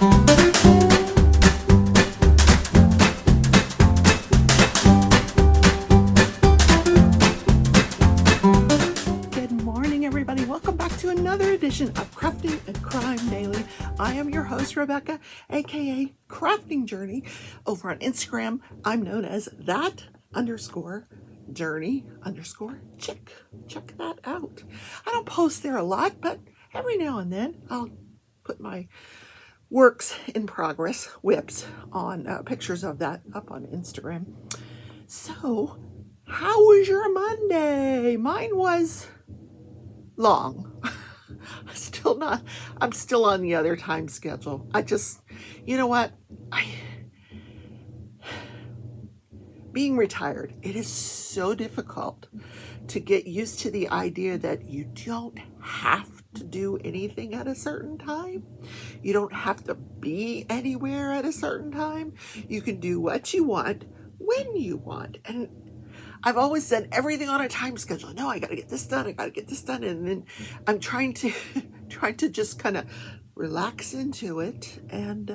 Good morning, everybody. Welcome back to another edition of Crafting and Crime Daily. I am your host, Rebecca, aka Crafting Journey. Over on Instagram, I'm known as that_journey_chick. Check that out. I don't post there a lot, but every now and then I'll put my works in progress, whips, on pictures of that up on Instagram. So, how was your Monday? Mine was long. I'm still on the other time schedule. You know what? Being retired, it is so difficult to get used to the idea that you don't have to do anything at a certain time. You don't have to be anywhere at a certain time. You can do what you want when you want. And I've always said everything on a time schedule. No, I got to get this done. I got to get this done. And then I'm trying to just kind of relax into it and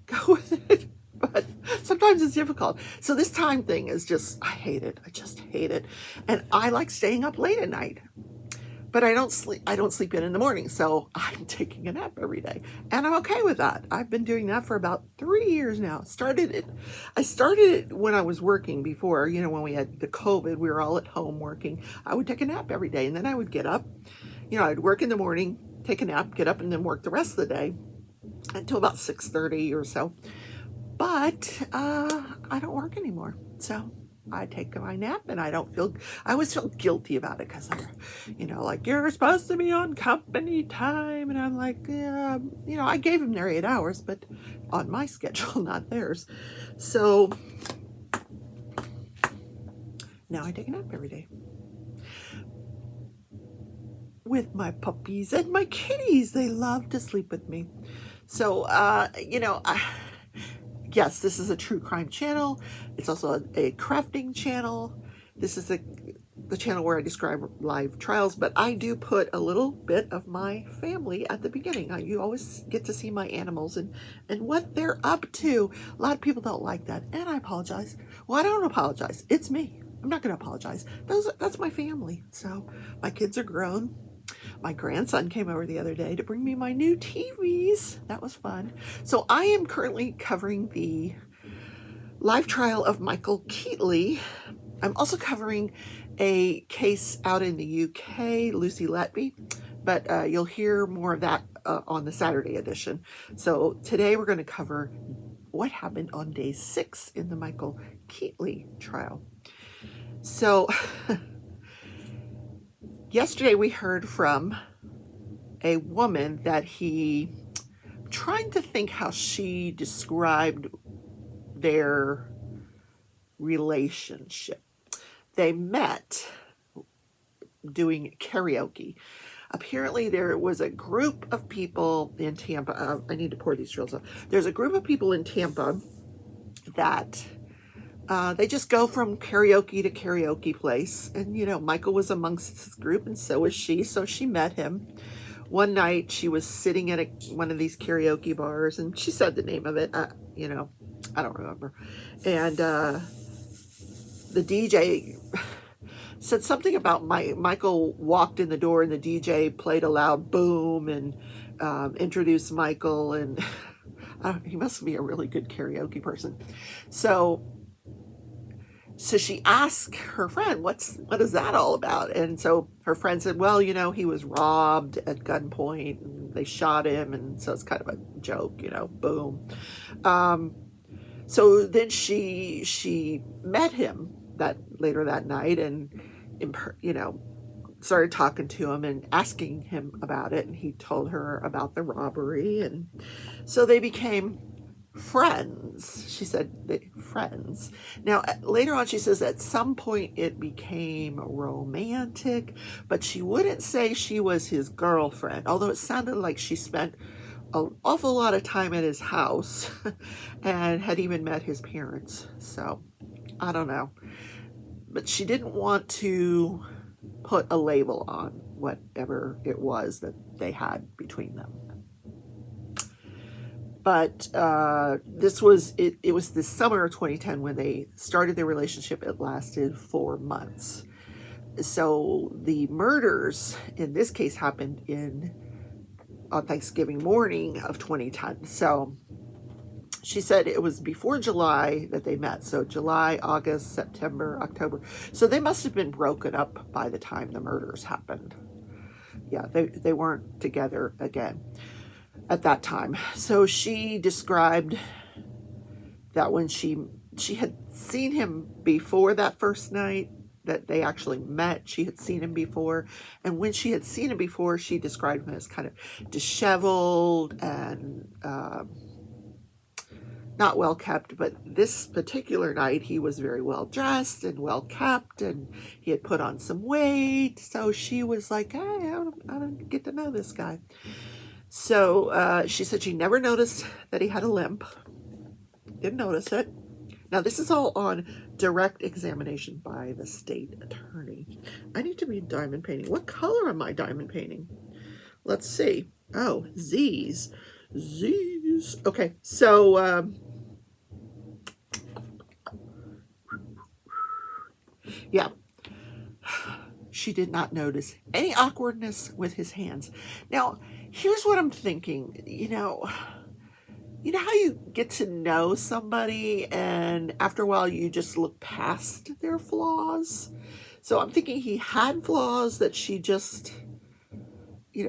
go with it. But sometimes it's difficult. So this time thing is I hate it. I just hate it. And I like staying up late at night. But I don't sleep in the morning, so I'm taking a nap every day. And I'm okay with that. I've been doing that for about 3 years now. I started it when I was working before, when we had the COVID, we were all at home working. I would take a nap every day, and then I would get up. I'd work in the morning, take a nap, get up, and then work the rest of the day until about 6:30 or so. But I don't work anymore, so I take my nap, and I always feel guilty about it because they're, like, you're supposed to be on company time. And I'm like, yeah, I gave them their 8 hours, but on my schedule, not theirs. So now I take a nap every day with my puppies and my kitties. They love to sleep with me. So, yes, this is a true crime channel. It's also a crafting channel. This is the channel where I describe live trials, but I do put a little bit of my family at the beginning. You always get to see my animals and what they're up to. A lot of people don't like that, and I apologize. Well, I don't apologize. It's me. I'm not going to apologize. That's my family. So my kids are grown. My grandson came over the other day to bring me my new TVs. That was fun. So I am currently covering the live trial of Michael Keatley. I'm also covering a case out in the UK, Lucy Letby, but you'll hear more of that on the Saturday edition. So today we're going to cover what happened on day 6 in the Michael Keatley trial. So yesterday we heard from a woman that trying to think how she described their relationship. They met doing karaoke. Apparently there was a group of people in Tampa. I need to pour these drills up. There's a group of people in Tampa that they just go from karaoke to karaoke place. And, Michael was amongst this group, and so was she. So she met him. One night she was sitting at one of these karaoke bars, and she said the name of it. I don't remember. And the DJ said something about Michael walked in the door, and the DJ played a loud boom and introduced Michael. And he must be a really good karaoke person. So she asked her friend, what is that all about? And so her friend said, well, he was robbed at gunpoint and they shot him. And so it's kind of a joke, boom. So then she met him later that night and, started talking to him and asking him about it. And he told her about the robbery. And so they became friends. She said friends. Now, later on, she says at some point it became romantic, but she wouldn't say she was his girlfriend, although it sounded like she spent an awful lot of time at his house and had even met his parents. So I don't know, but she didn't want to put a label on whatever it was that they had between them. But this was it was the summer of 2010 when they started their relationship. It lasted 4 months. So the murders in this case happened on Thanksgiving morning of 2010. So she said it was before July that they met. So July, August, September, October. So they must have been broken up by the time the murders happened. Yeah, they weren't together again at that time. So she described that when she had seen him before that first night that they actually met, she had seen him before. And when she had seen him before, she described him as kind of disheveled and not well kept. But this particular night, he was very well dressed and well kept, and he had put on some weight. So she was like, hey, I don't get to know this guy. So she said she never noticed that he had a limp. Didn't notice it. Now, this is all on direct examination by the state attorney. I need to be diamond painting. What color am I diamond painting? Let's see. Oh, Z's. Z's. Okay, so yeah. She did not notice any awkwardness with his hands. Now, here's what I'm thinking. You know how you get to know somebody and after a while you just look past their flaws? So I'm thinking he had flaws that she just,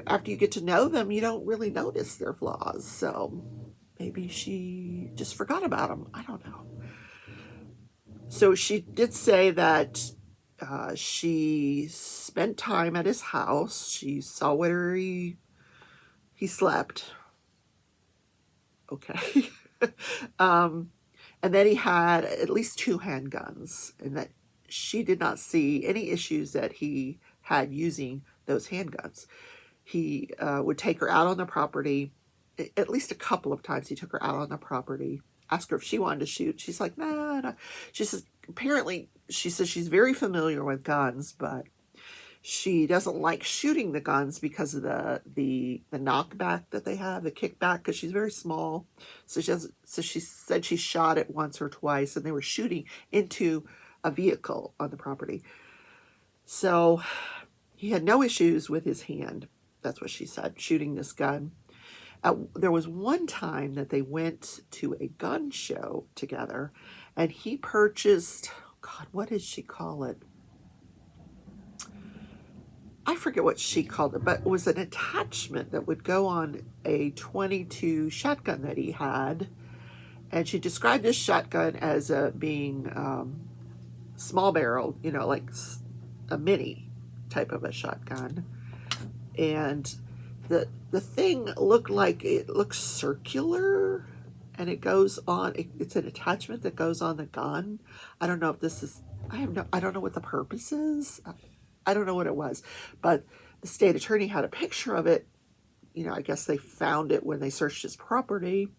after you get to know them, you don't really notice their flaws. So maybe she just forgot about them. I don't know. So she did say that she spent time at his house. She saw where he slept. Okay. And then he had at least 2 handguns, and that she did not see any issues that he had using those handguns. He would take her out on the property. At least a couple of times he took her out on the property, asked her if she wanted to shoot. She's like, no, no. She says, apparently, she says she's very familiar with guns, but she doesn't like shooting the guns because of the knockback that they have, the kickback, because she's very small. So she said she shot it once or twice, and they were shooting into a vehicle on the property. So he had no issues with his hand. That's what she said, shooting this gun. There was one time that they went to a gun show together, and he purchased, God, what did she call it? I forget what she called it, but it was an attachment that would go on a .22 shotgun that he had. And she described this shotgun as being small barrel, like a mini type of a shotgun. And the thing looks circular, and it goes on. It's an attachment that goes on the gun. I don't know if this is. I don't know what the purpose is. I don't know what it was, but the state attorney had a picture of it. I guess they found it when they searched his property,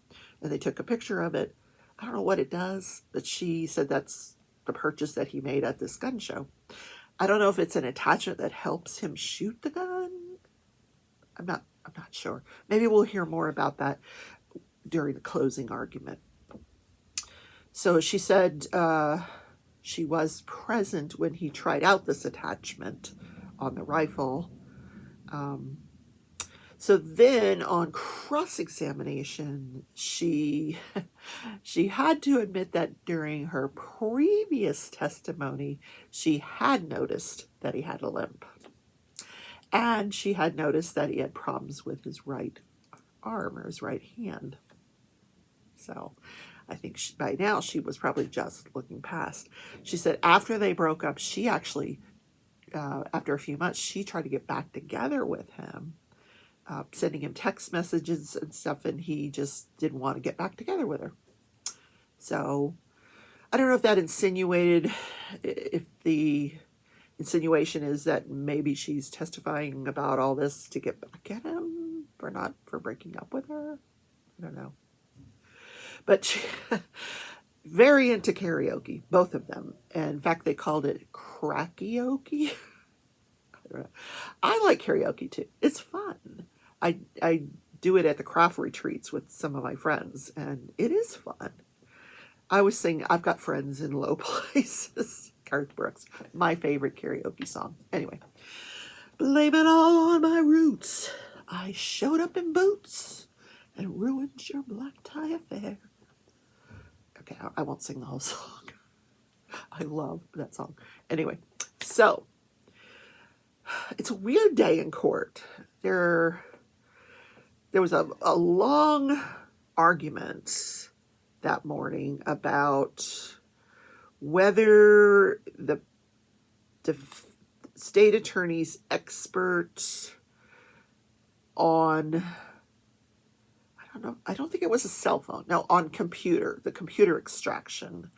and they took a picture of it. I don't know what it does, but she said that's the purchase that he made at this gun show. I don't know if it's an attachment that helps him shoot the gun. I'm not sure. Maybe we'll hear more about that during the closing argument. So she said she was present when he tried out this attachment on the rifle. So then on cross-examination, she had to admit that during her previous testimony, she had noticed that he had a limp. And she had noticed that he had problems with his right arm or his right hand. So I think by now she was probably just looking past. She said after they broke up, she actually, after a few months, she tried to get back together with him, sending him text messages and stuff, and he just didn't want to get back together with her. So I don't know if that insinuated, if the insinuation is that maybe she's testifying about all this to get back at him for breaking up with her. I don't know. But she, very into karaoke, both of them. And in fact, they called it crackioke. I like karaoke too. It's fun. I do it at the craft retreats with some of my friends, and it is fun. I was singing I've Got Friends in Low Places, Garth Brooks, my favorite karaoke song. Anyway, blame it all on my roots. I showed up in boots and ruined your black tie affair. Okay, I won't sing the whole song. I love that song. Anyway, so it's a weird day in court. There was a long argument that morning about whether the state attorney's expert on, I don't think it was a cell phone. No, on the computer extraction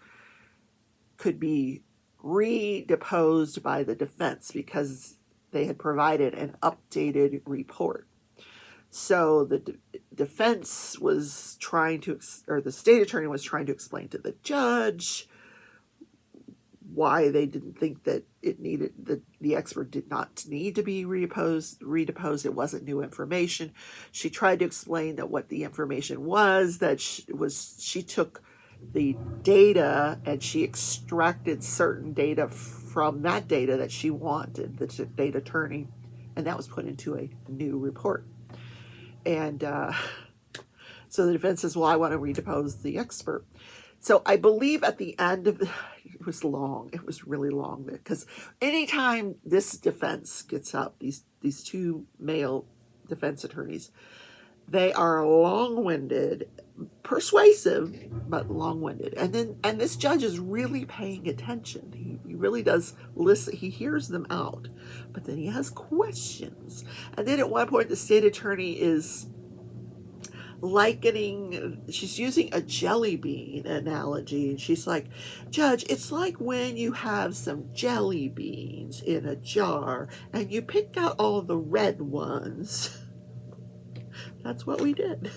could be redeposed by the defense because they had provided an updated report. So the defense was trying to, or the state attorney was trying to explain to the judge why they didn't think that it needed, the expert did not need to be redeposed. It wasn't new information. She tried to explain that what the information was, that she took the data and she extracted certain data from that data that she wanted, the state attorney, and that was put into a new report. And so the defense says, well, I want to redepose the expert. So I believe at the end of it was long. It was really long because anytime this defense gets up, these two male defense attorneys, they are long-winded, persuasive, but long-winded. And this judge is really paying attention. He really does listen. He hears them out, but then he has questions. And then at one point, the state attorney is she's using a jelly bean analogy. And she's like, Judge, it's like when you have some jelly beans in a jar and you pick out all the red ones. That's what we did.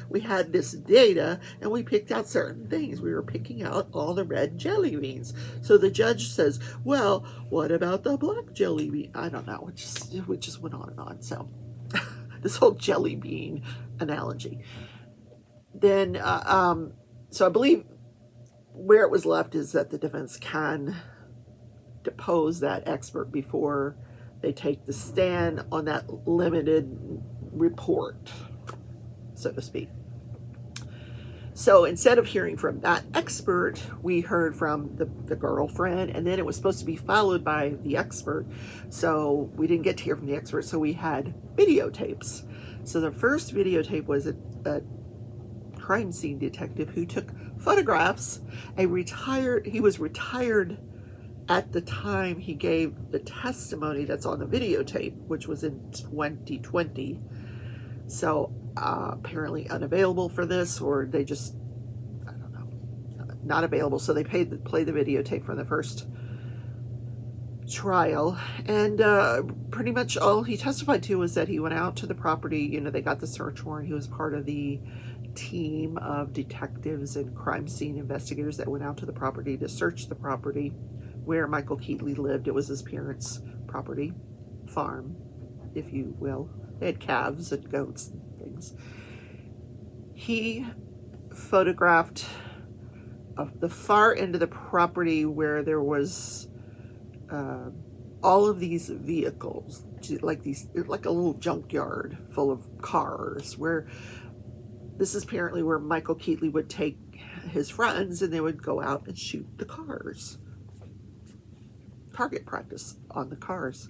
We had this data and we picked out certain things. We were picking out all the red jelly beans. So the judge says, well, what about the black jelly bean? I don't know. It just went on and on. So this whole jelly bean analogy. Then, so I believe where it was left is that the defense can depose that expert before they take the stand on that limited report, so to speak. So instead of hearing from that expert, we heard from the girlfriend, and then it was supposed to be followed by the expert. So we didn't get to hear from the expert, so we had videotapes. So the first videotape was a crime scene detective who took photographs. He was retired at the time he gave the testimony that's on the videotape, which was in 2020. So apparently unavailable for this, or they just, I don't know, not available. So they play the videotape from the first trial, and pretty much all he testified to was that he went out to the property. They got the search warrant. He was part of the team of detectives and crime scene investigators that went out to the property to search the property where Michael Keatley lived. It was his parents' property, farm, if you will. They had calves and goats and things. He photographed the far end of the property where there was all of these vehicles, like a little junkyard full of cars, where this is apparently where Michael Keatley would take his friends and they would go out and shoot the cars. Target practice on the cars.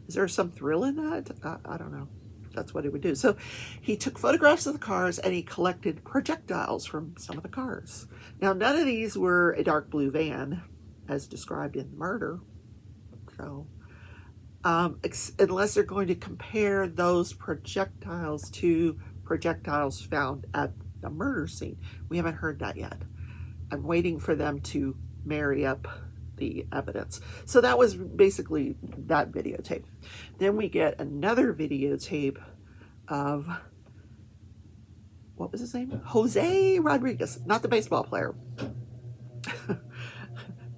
Is there some thrill in that? I don't know. That's what he would do. So he took photographs of the cars and he collected projectiles from some of the cars. Now, none of these were a dark blue van, as described in Murder. So, unless they're going to compare those projectiles to projectiles found at the murder scene. We haven't heard that yet. I'm waiting for them to marry up the evidence. So that was basically that videotape. Then we get another videotape of, what was his name? Jose Rodriguez, not the baseball player.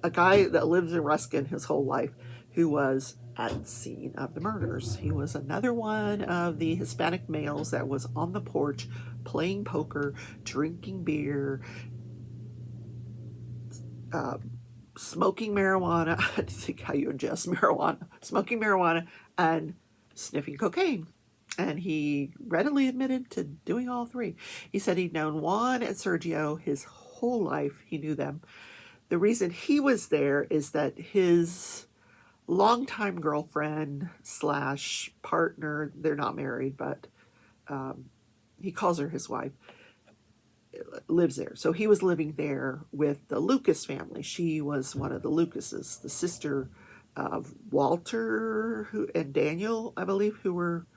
A guy that lives in Ruskin his whole life, who was at the scene of the murders. He was another one of the Hispanic males that was on the porch playing poker, drinking beer, uh, smoking marijuana. I think how you ingest marijuana, smoking marijuana, and sniffing cocaine. And he readily admitted to doing all three. He said he'd known Juan and Sergio his whole life. He knew them. The reason he was there is that his longtime girlfriend slash partner, they're not married, but he calls her his wife, lives there. So he was living there with the Lucas family. She was one of the Lucases, the sister of Walter and Daniel, I believe, who were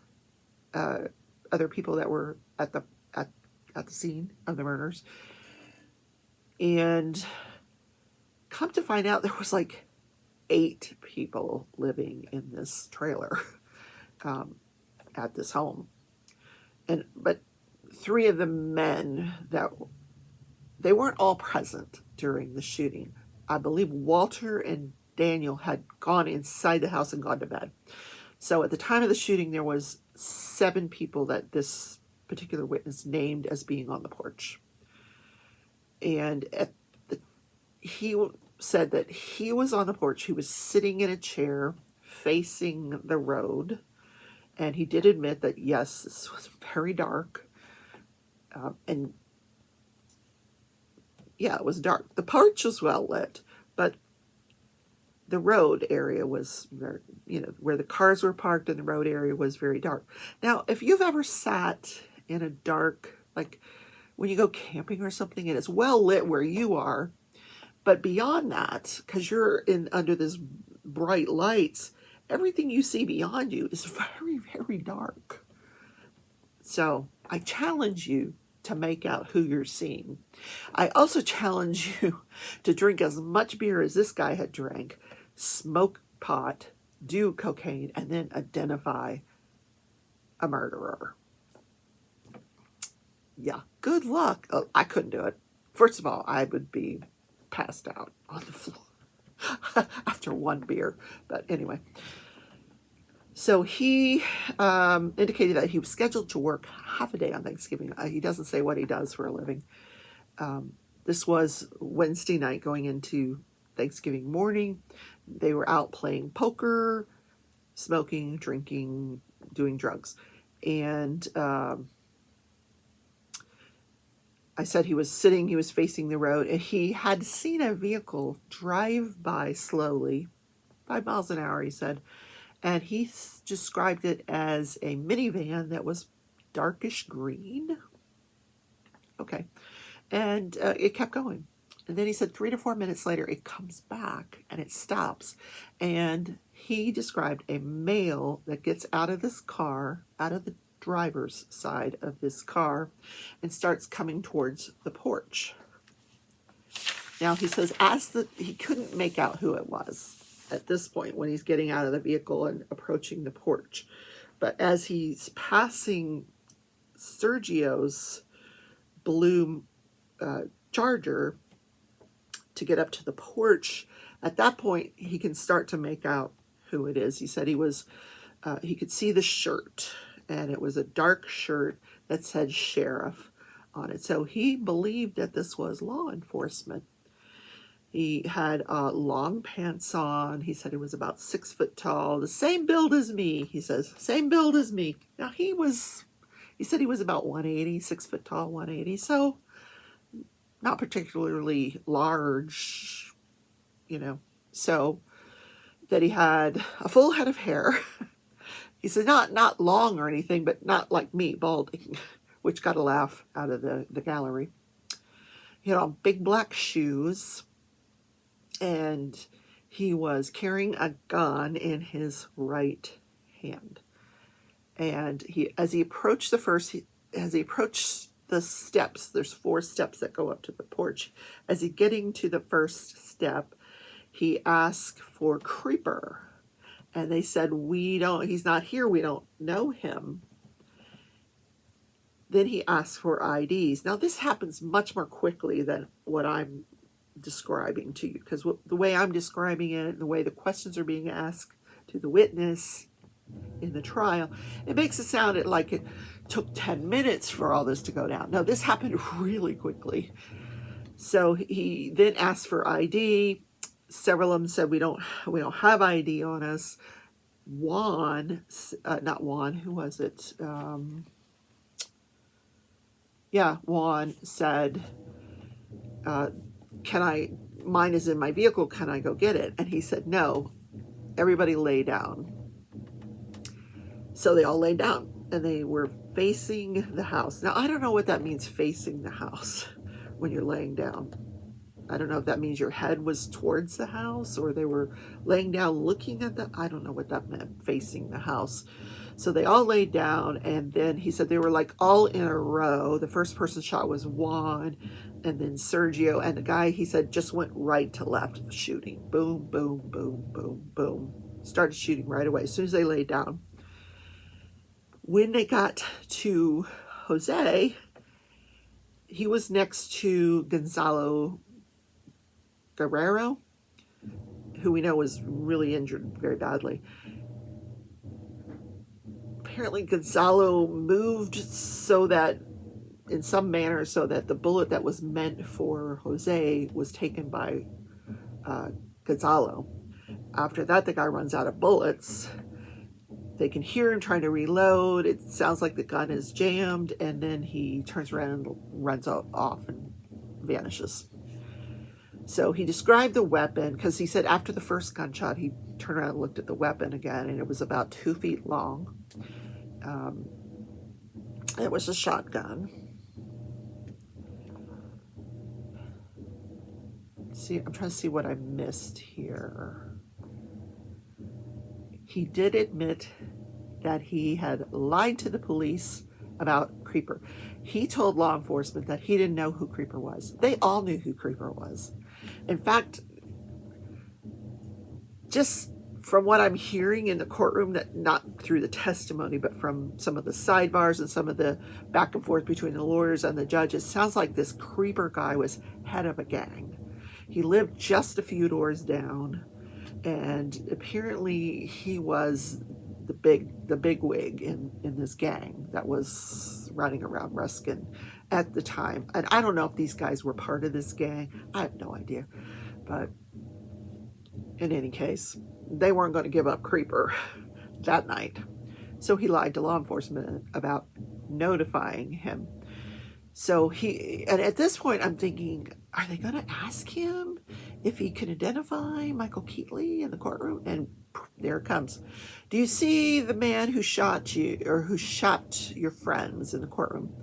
other people that were at the scene of the murders. And come to find out, there was like 8 people living in this trailer at this home, but 3 of the men that they weren't all present during the shooting. I believe Walter and Daniel had gone inside the house and gone to bed. So at the time of the shooting, there was 7 people that this particular witness named as being on the porch. And he said that he was on the porch. He was sitting in a chair facing the road. And he did admit that, yes, this was very dark. And yeah, it was dark. The porch was well lit, but the road area was very, where the cars were parked and the road area was very dark. Now, if you've ever sat in a dark, like when you go camping or something, and it's well lit where you are, but beyond that, because you're in under this bright lights, everything you see beyond you is very, very dark. So I challenge you to make out who you're seeing. I also challenge you to drink as much beer as this guy had drank, smoke pot, do cocaine, and then identify a murderer. Yeah, good luck. Oh, I couldn't do it. First of all, I would be passed out on the floor after one beer. But anyway, so he indicated that he was scheduled to work half a day on Thanksgiving. He doesn't say what he does for a living. This was Wednesday night going into Thanksgiving morning. They were out playing poker, smoking, drinking, doing drugs. And I said he was sitting, he was facing the road, and he had seen a vehicle drive by slowly, 5 miles an hour, he said. And he described it as a minivan that was darkish green. Okay. And it kept going. And then he said 3 to 4 minutes later, it comes back and it stops. And he described a male that gets out of this car, out of the driver's side of this car, and starts coming towards the porch. Now he says he couldn't make out who it was at this point when he's getting out of the vehicle and approaching the porch. But as he's passing Sergio's blue Charger to get up to the porch, at that point he can start to make out who it is. He said he could see the shirt, and it was a dark shirt that said sheriff on it. So he believed that this was law enforcement. He had long pants on. He said he was about 6 foot tall, the same build as me. He says, same build as me. Now he said he was about 180, 6 foot tall, 180. So not particularly large, so that he had a full head of hair. He said not long or anything, but not like me, balding, which got a laugh out of the gallery. He had on big black shoes, and he was carrying a gun in his right hand. And as he approached the steps, there's 4 steps that go up to the porch. As he's getting to the first step, he asked for Creeper. And they said, he's not here, we don't know him. Then he asked for IDs. Now this happens much more quickly than what I'm describing to you, because the way I'm describing it, the way the questions are being asked, to the witness in the trial, it makes it sound like it took 10 minutes for all this to go down. No, this happened really quickly. So he then asked for ID. Several of them said, we don't have ID on us. Juan, not Juan, who was it? Juan said, mine is in my vehicle, can I go get it? And he said, no, everybody lay down. So they all laid down, and they were facing the house. Now, I don't know what that means, facing the house, when you're laying down. I don't know if that means your head was towards the house, or they were laying down looking at I don't know what that meant, facing the house. So they all laid down, and then he said they were like all in a row. The first person shot was Juan, and then Sergio, and the guy, he said, just went right to left shooting. Boom, boom, boom, boom, boom. Started shooting right away as soon as they laid down. When they got to Jose, he was next to Gonzalo Guerrero, who we know was really injured very badly. Apparently Gonzalo moved so that, in some manner, so that the bullet that was meant for Jose was taken by Gonzalo. After that, the guy runs out of bullets. They can hear him trying to reload. It sounds like the gun is jammed, and then he turns around and runs off and vanishes. So he described the weapon, because he said after the first gunshot, he turned around and looked at the weapon again, and it was about 2 feet long. It was a shotgun. See, I'm trying to see what I missed here. He did admit that he had lied to the police about Creeper. He told law enforcement that he didn't know who Creeper was. They all knew who Creeper was. In fact, just from what I'm hearing in the courtroom, that not through the testimony, but from some of the sidebars and some of the back and forth between the lawyers and the judges, sounds like this Creeper guy was head of a gang. He lived just a few doors down, and apparently he was the big wig in this gang that was running around Ruskin at the time. And I don't know if these guys were part of this gang. I have no idea. But in any case, they weren't going to give up Creeper that night. So he lied to law enforcement about notifying him. So and at this point I'm thinking, are they going to ask him if he can identify Michael Keatley in the courtroom? And there it comes. Do you see the man who shot you, or who shot your friends in the courtroom?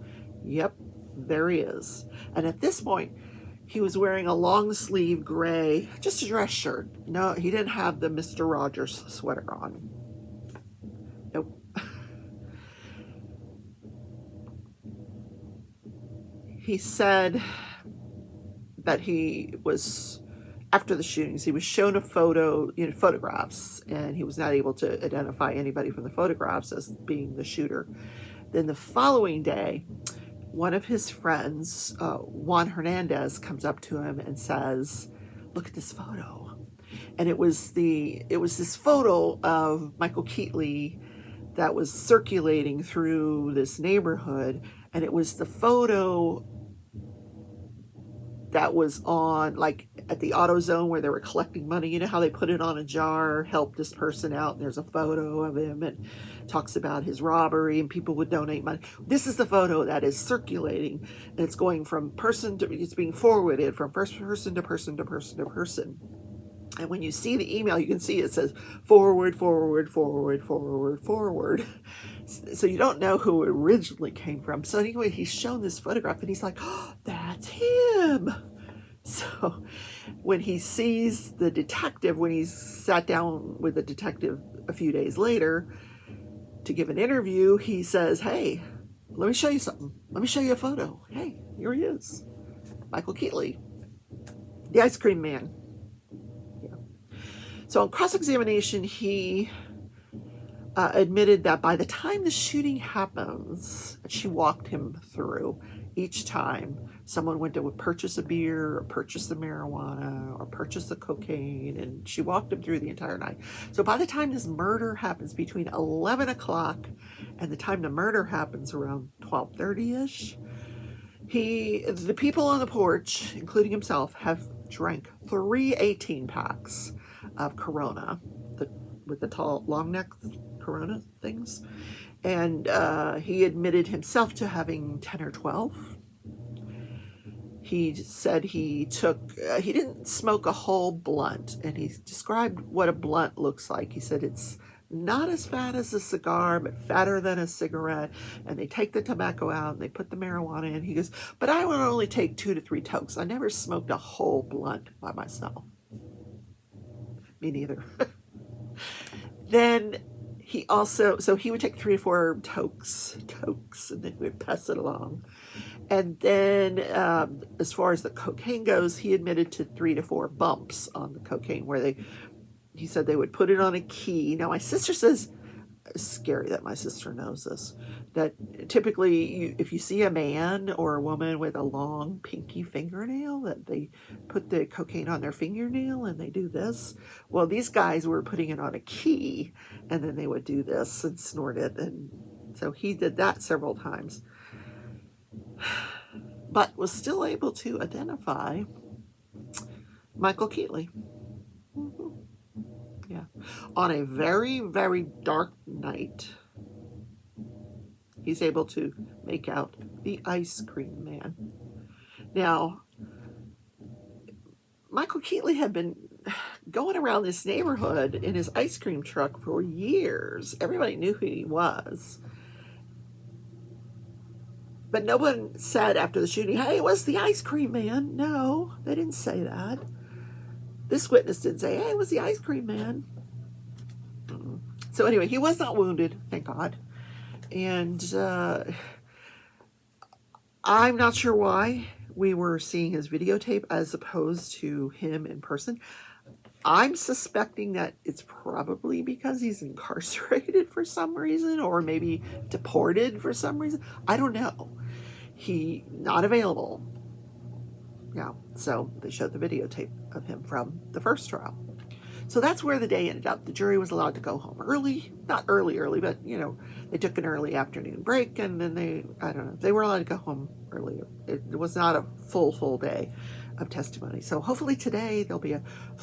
Yep, there he is. And at this point, he was wearing a long sleeve gray, just a dress shirt. No, he didn't have the Mr. Rogers sweater on. Nope. He said that he was, after the shootings, he was shown photographs, and he was not able to identify anybody from the photographs as being the shooter. Then the following day, one of his friends, Juan Hernandez, comes up to him and says, "Look at this photo." And it was this photo of Michael Keatley that was circulating through this neighborhood, and it was the photo that was on, like, at the AutoZone where they were collecting money. You know how they put it on a jar, help this person out, and there's a photo of him and talks about his robbery and people would donate money. This is the photo that is circulating, and it's going from person to, it's being forwarded from first person to person to person to person. And when you see the email, you can see it says forward, forward, forward, forward, forward. So you don't know who it originally came from. So anyway, he's shown this photograph, and he's like, "Oh, that's him." So when he sees the detective, when he's sat down with the detective a few days later to give an interview, he says, "Hey, let me show you something. Let me show you a photo. Hey, here he is. Michael Keatley, the ice cream man." So on cross-examination, he admitted that by the time the shooting happens, she walked him through, each time someone went to purchase a beer or purchase the marijuana or purchase the cocaine, and she walked him through the entire night. So by the time this murder happens, between 11 o'clock and the time the murder happens around 12:30ish, the people on the porch, including himself, have drank 3 18-packs of Corona, with the tall, long neck Corona things. And he admitted himself to having 10 or 12. He said he didn't smoke a whole blunt, and he described what a blunt looks like. He said it's not as fat as a cigar, but fatter than a cigarette. And they take the tobacco out and they put the marijuana in. He goes, but I would only take 2 to 3 tokes. I never smoked a whole blunt by myself. Me neither. Then he would take 3 to 4 tokes, and then we'd pass it along. And then as far as the cocaine goes, he admitted to 3 to 4 bumps on the cocaine where he said they would put it on a key. Now, my sister says, it's scary that my sister knows this, that typically if you see a man or a woman with a long pinky fingernail, that they put the cocaine on their fingernail and they do this. Well, these guys were putting it on a key, and then they would do this and snort it. And so he did that several times, but was still able to identify Michael Keatley. Yeah. On a very, very dark night, he's able to make out the ice cream man. Now, Michael Keatley had been going around this neighborhood in his ice cream truck for years. Everybody knew who he was. But no one said after the shooting, hey, it was the ice cream man. No, they didn't say that. This witness didn't say, hey, it was the ice cream man. So anyway, he was not wounded, thank God. And I'm not sure why we were seeing his videotape as opposed to him in person. I'm suspecting that it's probably because he's incarcerated for some reason, or maybe deported for some reason. I don't know. He not available. Yeah, so they showed the videotape of him from the first trial. So that's where the day ended up. The jury was allowed to go home early. Not early, but, they took an early afternoon break, and then they were allowed to go home earlier. It was not a full day of testimony. So hopefully today there'll be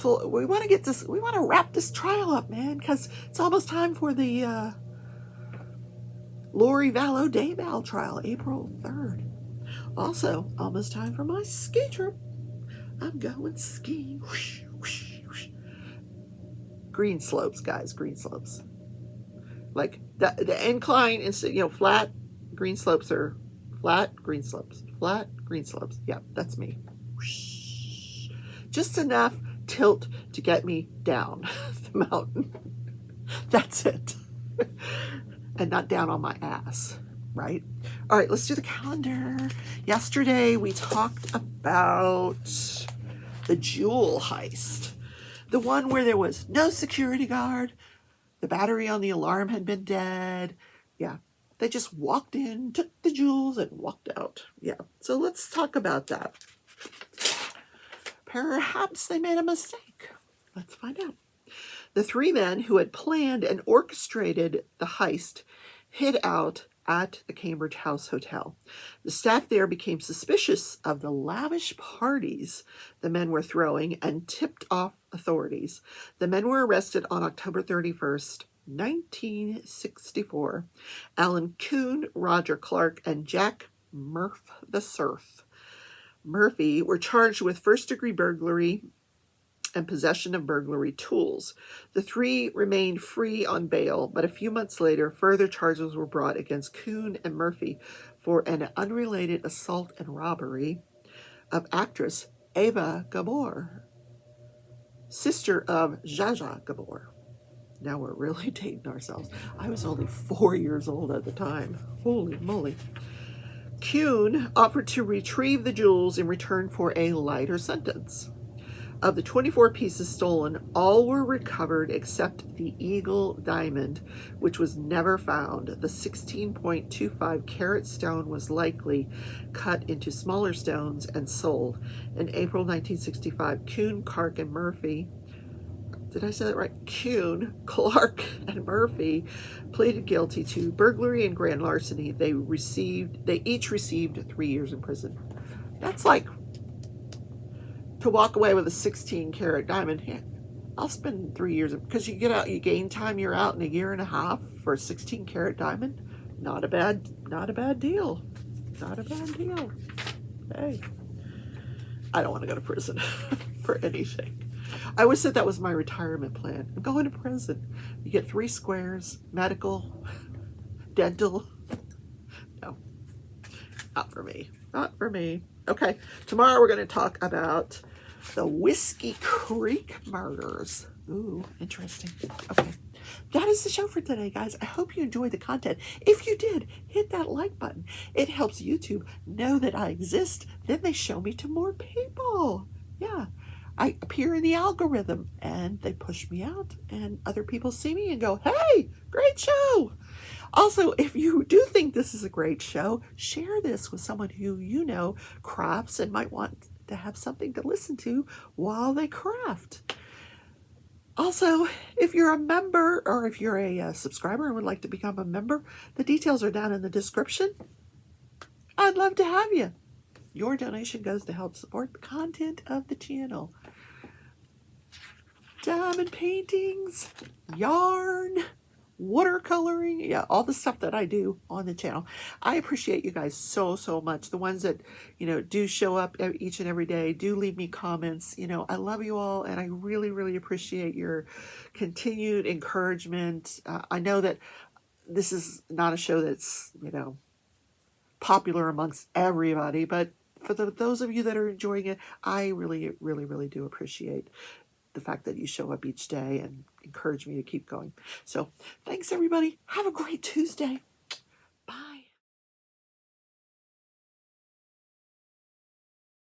we want to wrap this trial up, man, because it's almost time for the Lori Vallow Daybell trial, April 3rd. Also, almost time for my ski trip. I'm going skiing. Whoosh, whoosh, whoosh. Green slopes, guys, green slopes. Like the incline instead, flat green slopes are flat green slopes. Flat green slopes. Yeah, that's me. Whoosh. Just enough tilt to get me down the mountain. That's it. And not down on my ass. Right? All right, let's do the calendar. Yesterday, we talked about the jewel heist. The one where there was no security guard. The battery on the alarm had been dead. Yeah, they just walked in, took the jewels, and walked out. Yeah, so let's talk about that. Perhaps they made a mistake. Let's find out. The 3 men who had planned and orchestrated the heist hid out at the Cambridge House Hotel. The staff there became suspicious of the lavish parties the men were throwing and tipped off authorities. The men were arrested on October 31st, 1964. Alan Kuhn, Roger Clark, and Jack Murph the Surf Murphy were charged with first-degree burglary and possession of burglary tools. The 3 remained free on bail, but a few months later, further charges were brought against Kuhn and Murphy for an unrelated assault and robbery of actress Eva Gabor, sister of Zsa Zsa Gabor. Now we're really dating ourselves. I was only 4 years old at the time. Holy moly. Kuhn offered to retrieve the jewels in return for a lighter sentence. Of the 24 pieces stolen, all were recovered except the eagle diamond, which was never found. The 16.25 carat stone was likely cut into smaller stones and sold. In April 1965, Kuhn, Clark, and Murphy, did I say that right? Kuhn, Clark, and Murphy pleaded guilty to burglary and grand larceny. They each received 3 years in prison. That's like to walk away with a 16 carat diamond. I'll spend 3 years because you get out, you gain time. You're out in a year and a half for a 16 carat diamond. Not a bad deal. Not a bad deal. Hey, I don't want to go to prison for anything. I always said that was my retirement plan. I'm going to prison. You get 3 squares, medical, dental. No, not for me. Not for me. Okay, tomorrow we're going to talk about the Whiskey Creek murders. Ooh, interesting. Okay, that is the show for today, guys. I hope you enjoyed the content. If you did, hit that like button. It helps YouTube know that I exist. Then they show me to more people. Yeah, I appear in the algorithm and they push me out and other people see me and go, hey, great show. Also, if you do think this is a great show, share this with someone who you know crafts and might want to have something to listen to while they craft. Also, if you're a member or if you're a subscriber and would like to become a member, the details are down in the description. I'd love to have you. Your donation goes to help support the content of the channel. Diamond paintings, yarn, watercoloring, yeah, all the stuff that I do on the channel. I appreciate you guys so much. The ones that, do show up each and every day, do leave me comments. I love you all, and I really appreciate your continued encouragement. I know that this is not a show that's, popular amongst everybody, but for those of you that are enjoying it, I really do appreciate the fact that you show up each day and encourage me to keep going. So thanks, everybody. Have a great Tuesday.